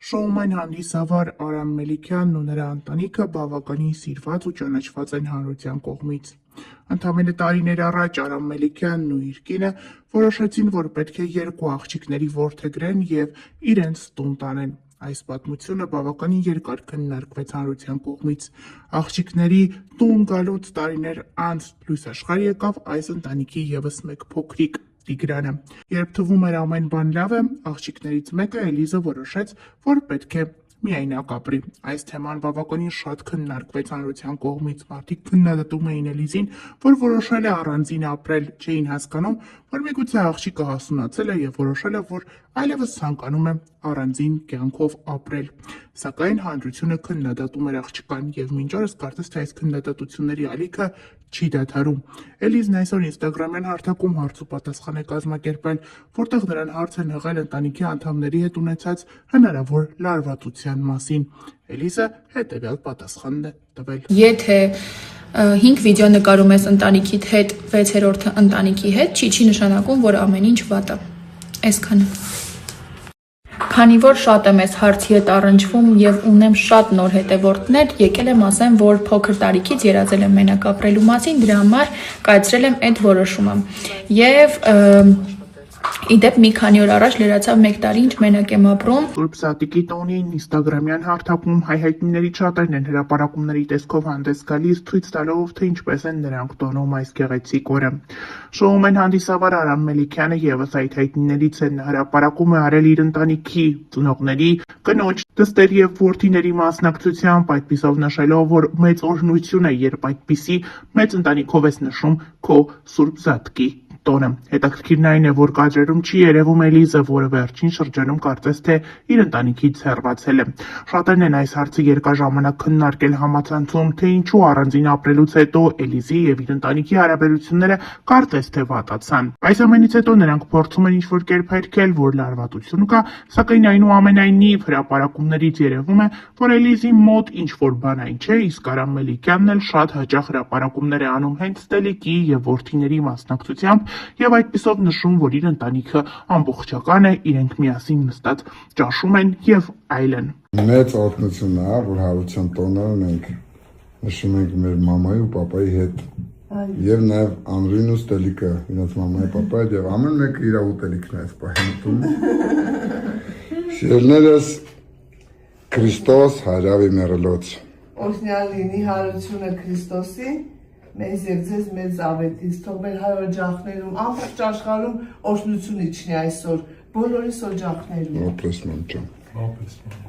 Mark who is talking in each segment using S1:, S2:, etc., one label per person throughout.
S1: Շոումեն հանդիսավար Արամ Մելիքյանն ու նրա ընտանիքը բավականին սիրված ու ճանաչված են հանրության կողմից։ Ընդամենը տարիներ առաջ Արամ Մելիքյանն ու իր կինը որոշեցին, որ պետք է երկու աղջիկների որդեգրեն և իրենց տուն տանեն։ Այս պատմությունը բավականին երկար քննարկվեց հանրության կողմից։ Աղջիկների տուն գալուց տարիներ անց լույս աշխարհ եկավ այս ընտանիքի ևս մեկ փոքրիկ՝ Տիգրանը։ Երբ թվում էր ամեն բան լավ է, աղջիկներից մեկը՝ Էլիզը, որոշեց, որ պետք է միայնակ ապրի։ Այս թեման բավականին շատ քննարկվեց հանրության կողմից։ Մարդիկ քննադատում էին Էլիզին, որ որոշել է առանձին ապրել, չէին հասկանում, որ միգուցե աղջիկը հասունացել է և որոշել է, որ այլևս ցանկանում է առանձին կյանքով ապրել։ Սակայն հանրությունը քննադատում էր աղջկան, և մինչ օրս կարծես թե այս քննադատությունների ալիքը չի դադարում։ Էլիզն այսօր ինստագրամյան հարթակում հարց ու պատասխան է կազմակերպել, որտեղ նրան հարց են հղել ընտանիքի անդամների հետ ունեցած հնարավոր լարվածության մասին։ Էլիզը հետևյալ պատասխանն է տվել.
S2: Եթե 5 վիդեո նկարում ես ընտանիքիդ հետ, 6-րդը ընտանիքի հետ, չի նշանակում, որ ամեն ինչ վատ է։ Այսքանը։ Քանի որ շատ եմ այս հարցի հետ առնչվում եւ ունեմ շատ նոր հետևորդներ, եկել եմ ասեմ, որ փոքր տարիքից երազել եմ մենակ ապրելու մասին, դրա համար կայացրել եմ այդ որոշումը։ Եվ իդեպ մի քանի օր առաջ լրացավ 1 տարի, ինչ մենակ եմ ապրում։
S1: Սուրբ Սատիկի տոնին ինստագրամյան հարթակում հայհայտնիներից շատերն են հրապարակումների տեսքով հանդես գալիս, ցույց տալով, թե ինչպես են նրանք տոնում այս գեղեցիկ օրը։ Շոումեն հանդիսավար Արամ Մելիքյանը ևս այդ հայտնիներից է։ Հրապարակում է արել իր ընտանիքի, ծնողների, կնոջ, դստեր և որդիների մասնակցությամբ, այդպիսով նշելով, որ մեծ օրհնություն է, երբ այդպիսի մեծ ընտանիքով ես նշում քո Սուրբ Զատկի տոնը։ Հետաքրքիրն այն է, որ կադրերում չի երևում Էլիզը, որը վերջին շրջանում կարծես թե իր ընտանիքից հեռացել է։ Շատերն են այս հարցը երկար ժամանակ քննարկել համացանցում, թե ինչու առանձին ապրելուց հետո Էլիզի և իր ընտանիքի հարաբերությունները կարծես թե վատացան։ Այս ամենից հետո նրանք փորձում են ինչ-որ կերպ հերքել, որ լարվածություն կա, սակայն այնուամենայնիվ հրապարակումներից երևում է, որ Էլիզի մոտ ինչ-որ բան այն չէ, իսկ Արամ Մելիքյանն էլ շատ հաճախ հրապարակումներ է անում հենց Տելիկի և որդիների մասնակցությամբ և այդպիսով նշում, որ իր ընտանիքը ամբողջական է, իրենք միասին նստած ճաշում են և այլն։
S3: Մեծ օրհնություն է, որ հարության տոնը մենք նշում ենք մեր մամայի ու պապայի հետ։ Եվ նաև Անրին ու Ստելիկը, իրենց մամայի պապայի հետ, եւ ամեն մեկը իր ուտելիքն է այս պահին։ Սիրելիներս, Քրիստոս հարավի մեռելոց։
S4: Օրհնյալ լինի հարությունը Քրիստոսի, մեզ եւ ձեզ մեծ ավետից, թող մեր հայ օջախներում, ամբողջ աշխարհում օրհնություն իջնի այսօր, բոլորիս օջախներում։
S3: Ոպես մամջան։
S5: Ոպես մամջան։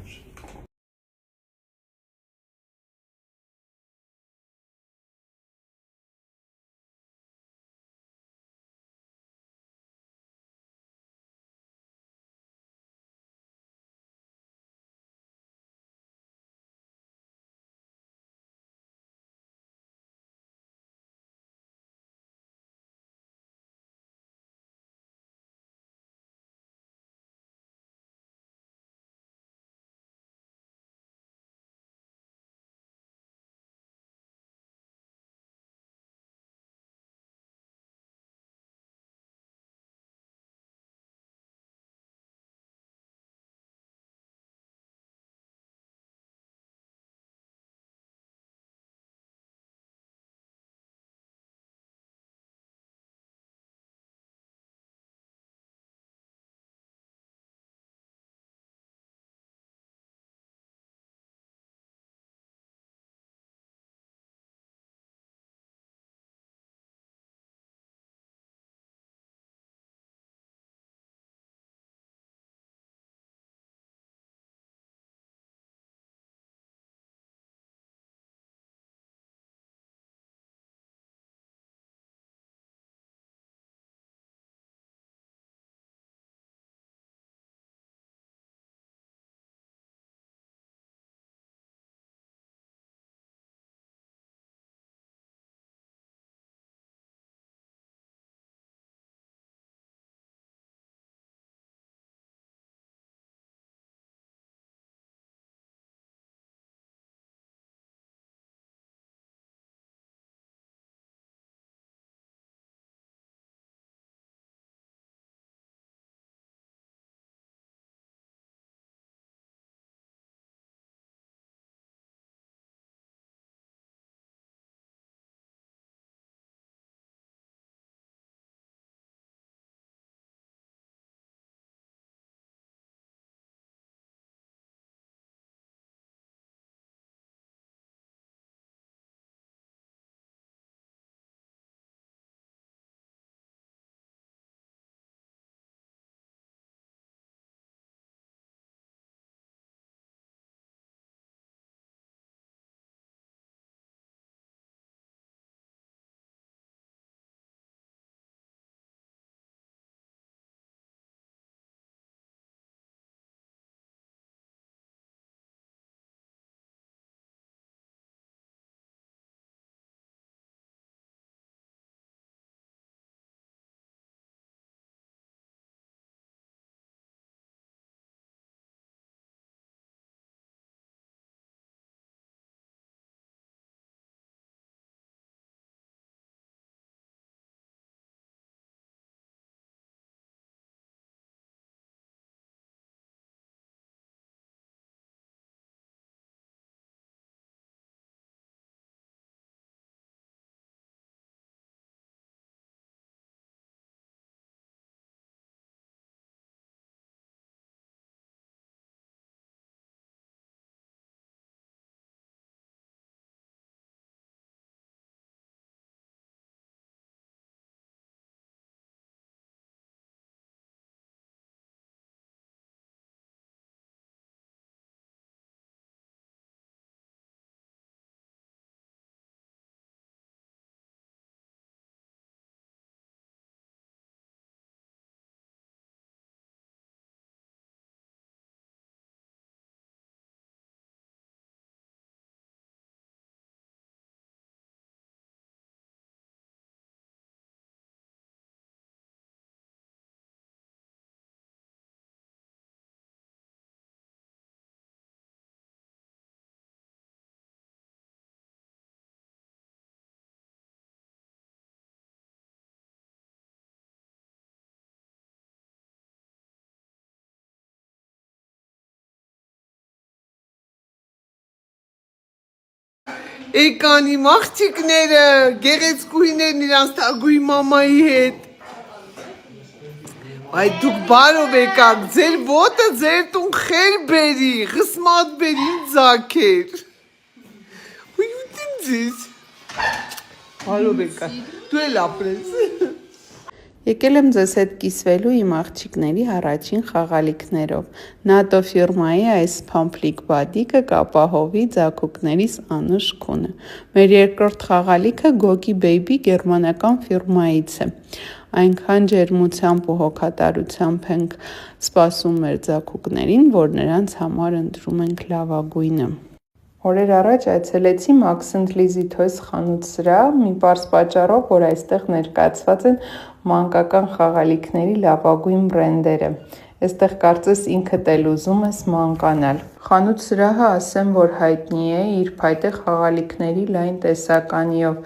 S4: Եկան իմ աղջիկները, գեղեցկուհիներն իրանց թագուհի մամայի հետ։ Այ դուք բարով եկաք, ձեր ոտը ձեր տուն խեր բերի, խսմատ բերի ձակեր։ Ուй ուտին ձեզ։ Բարով եկաք, դու էլ ապրես։
S5: Եկել եմ ձեզ հետ կիսվելու իմ աղջիկների առաջին խաղալիքներով։ ՆԱՏՕ ֆիրմայի այս փամփլիկ բադիկը կապահովի ձագուկներիս անուշ քունը։ Մեր երկրորդ խաղալիքը Gogi Baby գերմանական ֆիրմայից է։ Այնքան ջերմությամբ ու հոգատարությամբ ենք սպասում մեր ձագուկներին, որ նրանց համար ընտրում ենք լավագույնը։ Օրեր առաջ այցելեցի Max & Lizzy Toys խանութ-սրահ, մի պարզ պատճառով, որ այստեղ ներկայացված են մանկական խաղալիքների լավագույն բրենդերը։ Այստեղ կարծես ինքդ էլ ուզում ես մանկանալ։ Խանութ-սրահը ասեմ, որ հայտնի է իր փայտե խաղալիքների լայն տեսականիով,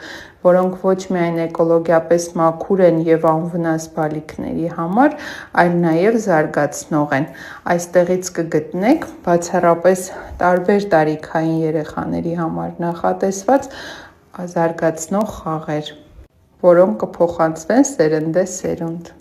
S5: որոնք ոչ միայն էկոլոգիապես մաքուր են եւ անվնաս բալիկների համար, այլ նաեւ զարգացնող են։ Այստեղից կգտնեք բացառապես տարբեր տարիքային երեխաների համար նախատեսված զարգացնող խաղեր, որոնք կփոխանցվեն սերնդե սերունդ։